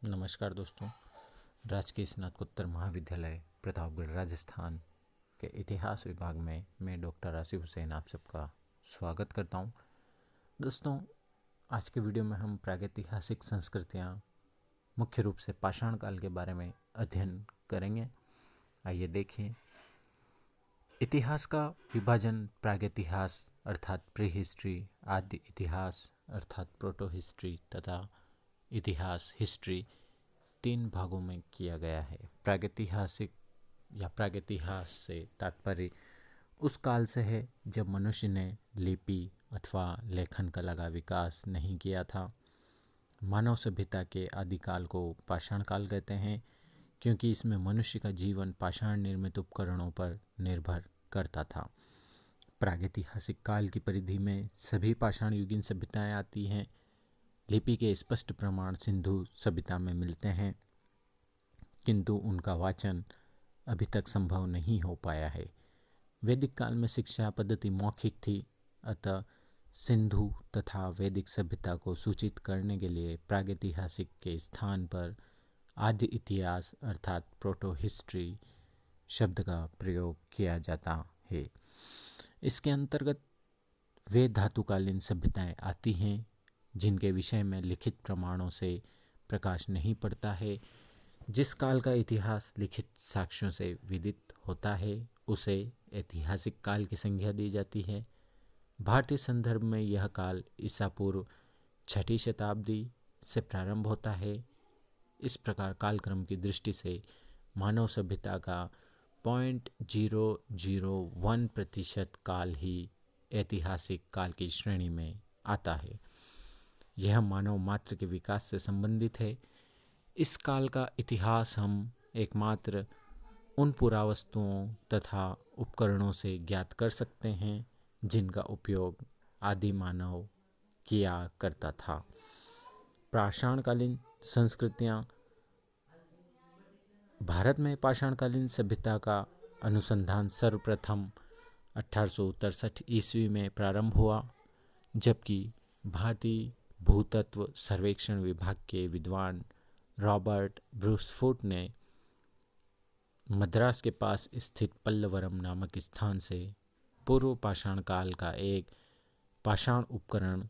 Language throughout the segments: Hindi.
नमस्कार दोस्तों। राजकीय स्नातकोत्तर महाविद्यालय प्रतापगढ़ राजस्थान के इतिहास विभाग में मैं डॉक्टर आसिफ हुसैन आप सबका स्वागत करता हूं। दोस्तों, आज के वीडियो में हम प्रागैतिहासिक संस्कृतियां मुख्य रूप से पाषाण काल के बारे में अध्ययन करेंगे। आइए देखिए। इतिहास का विभाजन प्रागैतिहास अर्थात प्री हिस्ट्री, आदि इतिहास अर्थात प्रोटो हिस्ट्री तथा इतिहास हिस्ट्री 3 भागों में किया गया है। प्रागैतिहासिक या प्रागैतिहास से तात्पर्य उस काल से है जब मनुष्य ने लिपि अथवा लेखन कला का विकास नहीं किया था। मानव सभ्यता के आदिकाल को पाषाण काल कहते हैं, क्योंकि इसमें मनुष्य का जीवन पाषाण निर्मित उपकरणों पर निर्भर करता था। प्रागैतिहासिक काल की परिधि में सभी पाषाण युगीन सभ्यताएं आती हैं। लिपि के स्पष्ट प्रमाण सिंधु सभ्यता में मिलते हैं, किंतु उनका वाचन अभी तक संभव नहीं हो पाया है। वैदिक काल में शिक्षा पद्धति मौखिक थी, अतः सिंधु तथा वैदिक सभ्यता को सूचित करने के लिए प्रागैतिहासिक के स्थान पर आदि इतिहास अर्थात प्रोटो हिस्ट्री शब्द का प्रयोग किया जाता है। इसके अंतर्गत वे धातुकालीन सभ्यताएं आती हैं जिनके विषय में लिखित प्रमाणों से प्रकाश नहीं पड़ता है। जिस काल का इतिहास लिखित साक्ष्यों से विदित होता है उसे ऐतिहासिक काल की संज्ञा दी जाती है। भारतीय संदर्भ में यह काल ईसा पूर्व 6वीं शताब्दी से प्रारंभ होता है। इस प्रकार कालक्रम की दृष्टि से मानव सभ्यता का 0.001% काल ही ऐतिहासिक काल की श्रेणी में आता है। यह मानव मात्र के विकास से संबंधित है। इस काल का इतिहास हम एकमात्र उन पुरावस्तुओं तथा उपकरणों से ज्ञात कर सकते हैं जिनका उपयोग आदि मानव किया करता था। पाषाणकालीन संस्कृतियां। भारत में पाषाणकालीन सभ्यता का अनुसंधान सर्वप्रथम 1863 ईस्वी में प्रारंभ हुआ, जबकि भारतीय भूतत्व सर्वेक्षण विभाग के विद्वान रॉबर्ट ब्रूसफुट ने मद्रास के पास स्थित पल्लवरम नामक स्थान से पूर्व पाषाण काल का एक पाषाण उपकरण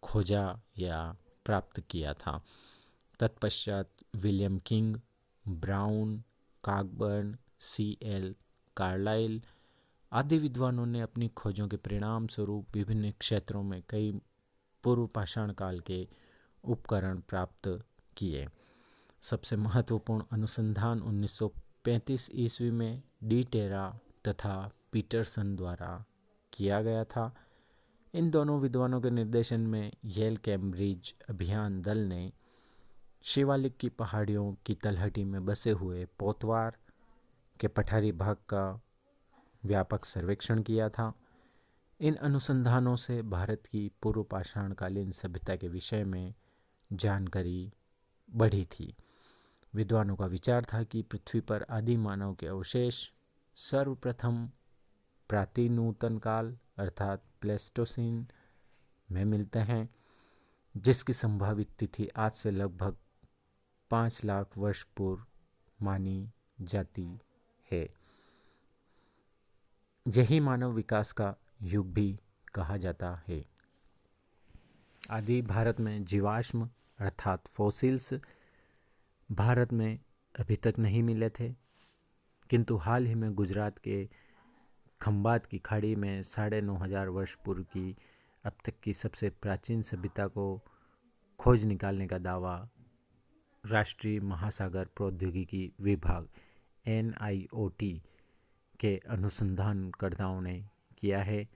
खोजा या प्राप्त किया था। तत्पश्चात William King, Brown, Cockburn, C.L. Carlyle आदि विद्वानों ने अपनी खोजों के परिणाम स्वरूप विभिन्न क्षेत्रों में कई पूर्व पाषाण काल के उपकरण प्राप्त किए। सबसे महत्वपूर्ण अनुसंधान 1935 ईस्वी में डी टेरा तथा पीटरसन द्वारा किया गया था। इन दोनों विद्वानों के निर्देशन में येल कैम्ब्रिज अभियान दल ने शिवालिक की पहाड़ियों की तलहटी में बसे हुए पोतवार के पठारी भाग का व्यापक सर्वेक्षण किया था। इन अनुसंधानों से भारत की पूर्व पाषाणकालीन सभ्यता के विषय में जानकारी बढ़ी थी। विद्वानों का विचार था कि पृथ्वी पर आदि मानव के अवशेष सर्वप्रथम प्रातिनूतन काल अर्थात प्लेस्टोसीन में मिलते हैं, जिसकी संभावित तिथि आज से लगभग 5 लाख वर्ष पूर्व मानी जाती है। यही मानव विकास का युग भी कहा जाता है। आदि भारत में जीवाश्म अर्थात फॉसिल्स भारत में अभी तक नहीं मिले थे, किंतु हाल ही में गुजरात के खंबात की खाड़ी में 9,500 वर्ष पूर्व की अब तक की सबसे प्राचीन सभ्यता को खोज निकालने का दावा राष्ट्रीय महासागर प्रौद्योगिकी विभाग NIOT के अनुसंधानकर्ताओं ने किया है।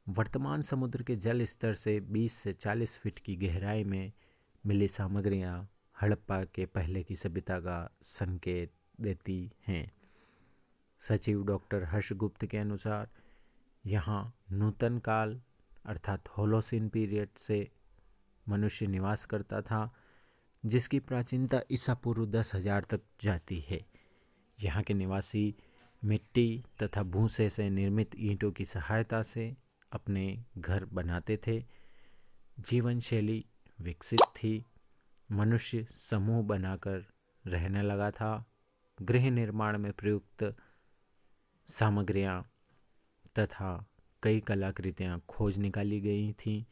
वर्तमान समुद्र के जल स्तर से 20 से 40 फीट की गहराई में मिली सामग्रियां हड़प्पा के पहले की सभ्यता का संकेत देती हैं। सचिव डॉक्टर हर्षगुप्त के अनुसार यहाँ नूतन काल अर्थात होलोसिन पीरियड से मनुष्य निवास करता था, जिसकी प्राचीनता ईसा पूर्व 10,000 तक जाती है। यहाँ के निवासी मिट्टी तथा भूसे से निर्मित ईंटों की सहायता से अपने घर बनाते थे। जीवन शैली विकसित थी। मनुष्य समूह बनाकर रहने लगा था। गृह निर्माण में प्रयुक्त सामग्रियां तथा कई कलाकृतियां खोज निकाली गई थीं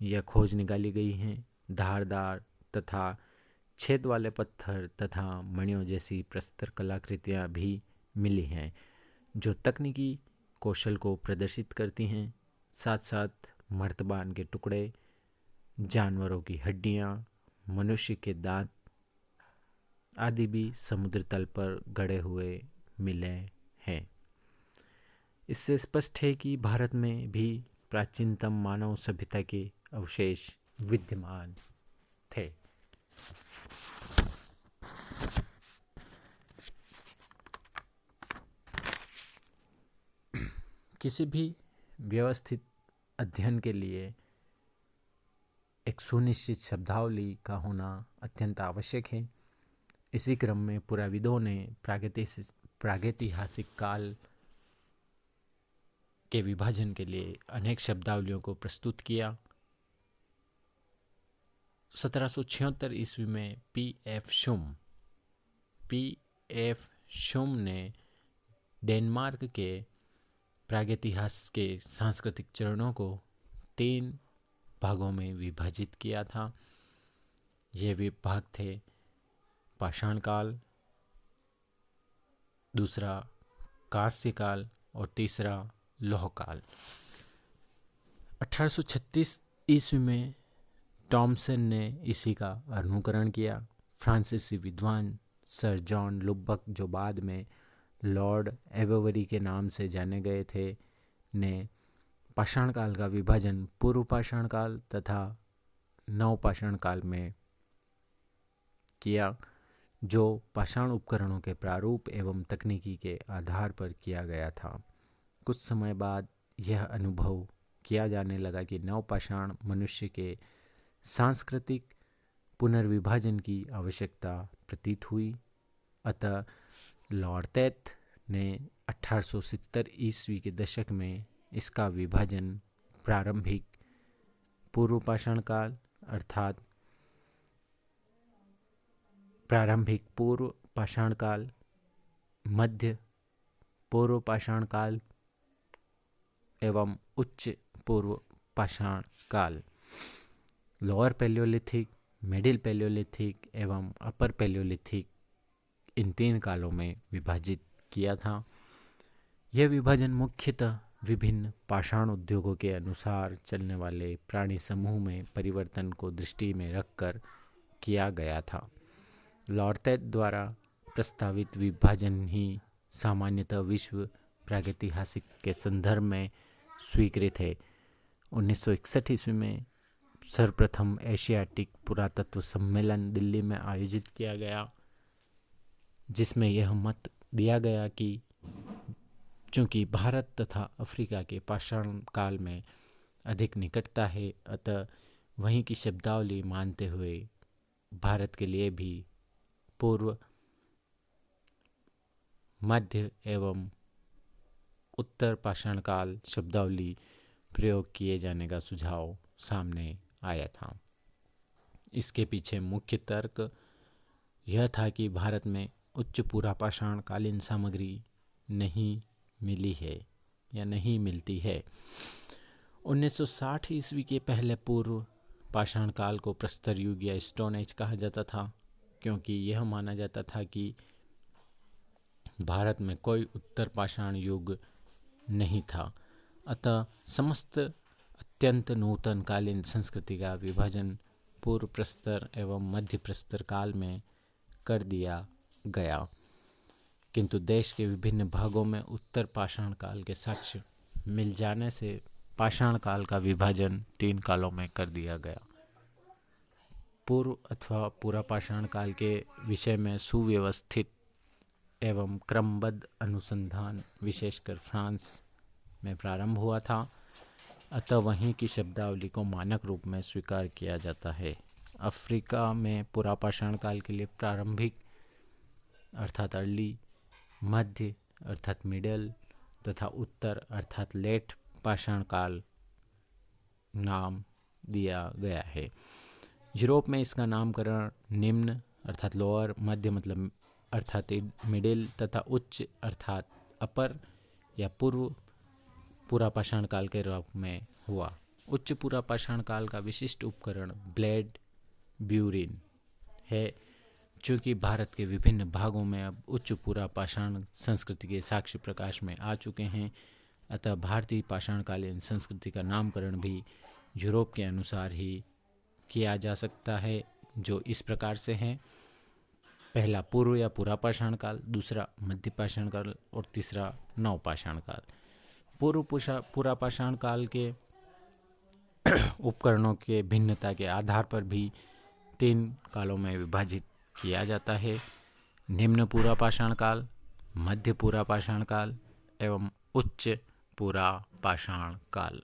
या खोज निकाली गई हैं। धारदार तथा छेद वाले पत्थर तथा मणियों जैसी प्रस्तर कलाकृतियां भी मिली हैं जो तकनीकी कौशल को प्रदर्शित करती हैं। साथ साथ मर्तबान के टुकड़े, जानवरों की हड्डियां, मनुष्य के दांत आदि भी समुद्र तल पर गड़े हुए मिले हैं। इससे स्पष्ट है कि भारत में भी प्राचीनतम मानव सभ्यता के अवशेष विद्यमान थे। किसी भी व्यवस्थित अध्ययन के लिए एक सुनिश्चित शब्दावली का होना अत्यंत आवश्यक है। इसी क्रम में पुराविदों ने प्रागैतिहासिक काल के विभाजन के लिए अनेक शब्दावलियों को प्रस्तुत किया। 1776 ईस्वी में पी.एफ. शुम ने डेनमार्क के प्रागैतिहास के सांस्कृतिक चरणों को 3 भागों में विभाजित किया था। ये विभाग थे पाषाण काल, दूसरा कांस्य काल और तीसरा लौह काल। 1836 ईस्वी में टॉमसन ने इसी का अनुकरण किया। फ्रांसीसी विद्वान सर जॉन लुबक, जो बाद में लॉर्ड एवेवरी के नाम से जाने गए थे, ने पाषाण काल का विभाजन पूर्व पाषाण काल तथा नव पाषाण काल में किया, जो पाषाण उपकरणों के प्रारूप एवं तकनीकी के आधार पर किया गया था। कुछ समय बाद यह अनुभव किया जाने लगा कि नव पाषाण मनुष्य के सांस्कृतिक पुनर्विभाजन की आवश्यकता प्रतीत हुई। अतः लॉर्तेथ ने 1870 ईस्वी के दशक में इसका विभाजन प्रारंभिक पूर्व पाषाण काल अर्थात प्रारंभिक पूर्व पाषाण काल, मध्य पूर्व पाषाण काल एवं उच्च पूर्व पाषाण काल, लोअर पैलियोलिथिक, मिडिल पैलियोलिथिक एवं अपर पैलियोलिथिक, इन 3 कालों में विभाजित किया था। यह विभाजन मुख्यतः विभिन्न पाषाण उद्योगों के अनुसार चलने वाले प्राणी समूह में परिवर्तन को दृष्टि में रखकर किया गया था। लॉर्तेथ द्वारा प्रस्तावित विभाजन ही सामान्यतः विश्व प्रागैतिहासिक के संदर्भ में स्वीकृत है। 1961 ईस्वी में सर्वप्रथम एशियाटिक पुरातत्व सम्मेलन दिल्ली में आयोजित किया गया, जिसमें यह मत दिया गया कि चूंकि भारत तथा अफ्रीका के पाषाण काल में अधिक निकटता है, अतः वहीं की शब्दावली मानते हुए भारत के लिए भी पूर्व, मध्य एवं उत्तर पाषाण काल शब्दावली प्रयोग किए जाने का सुझाव सामने आया था। इसके पीछे मुख्य तर्क यह था कि भारत में उच्च पुरापाषाण कालीन सामग्री नहीं मिली है या नहीं मिलती है। 1960 ईस्वी के पहले पूर्व पाषाण काल को प्रस्तर युग या स्टोन एज कहा जाता था, क्योंकि यह माना जाता था कि भारत में कोई उत्तर पाषाण युग नहीं था। अतः समस्त अत्यंत नूतन कालीन संस्कृति का विभाजन पूर्व प्रस्तर एवं मध्य प्रस्तर काल में कर दिया गया, किंतु देश के विभिन्न भागों में उत्तर पाषाण काल के साक्ष्य मिल जाने से पाषाण काल का विभाजन 3 कालों में कर दिया गया। पूर्व अथवा पूरा पाषाण काल के विषय में सुव्यवस्थित एवं क्रमबद्ध अनुसंधान विशेषकर फ्रांस में प्रारंभ हुआ था, अतः वहीं की शब्दावली को मानक रूप में स्वीकार किया जाता है। अफ्रीका में पुरापाषाण काल के लिए प्रारंभिक अर्थात अर्ली, मध्य अर्थात मिडल तथा उत्तर अर्थात लेट पाषाण काल नाम दिया गया है। यूरोप में इसका नामकरण निम्न अर्थात लोअर, मध्य मतलब अर्थात मिडिल तथा उच्च अर्थात अपर या पूर्व पुरापाषाण काल के रूप में हुआ। उच्च पुरापाषाण काल का विशिष्ट उपकरण ब्लेड ब्यूरिन है, जो कि भारत के विभिन्न भागों में अब उच्च पुरापाषाण संस्कृति के साक्ष्य प्रकाश में आ चुके हैं। अतः भारतीय पाषाणकालीन संस्कृति का नामकरण भी यूरोप के अनुसार ही किया जा सकता है, जो इस प्रकार से हैं। पहला पूर्व या पुरापाषाण काल, दूसरा मध्य पाषाण काल और तीसरा नवपाषाण काल। पूर्व पुरापाषाण काल के उपकरणों के भिन्नता के आधार पर भी 3 कालों में विभाजित किया जाता है: निम्न पुरापाषाण काल, मध्य पुरापाषाण काल एवं उच्च पुरापाषाण काल।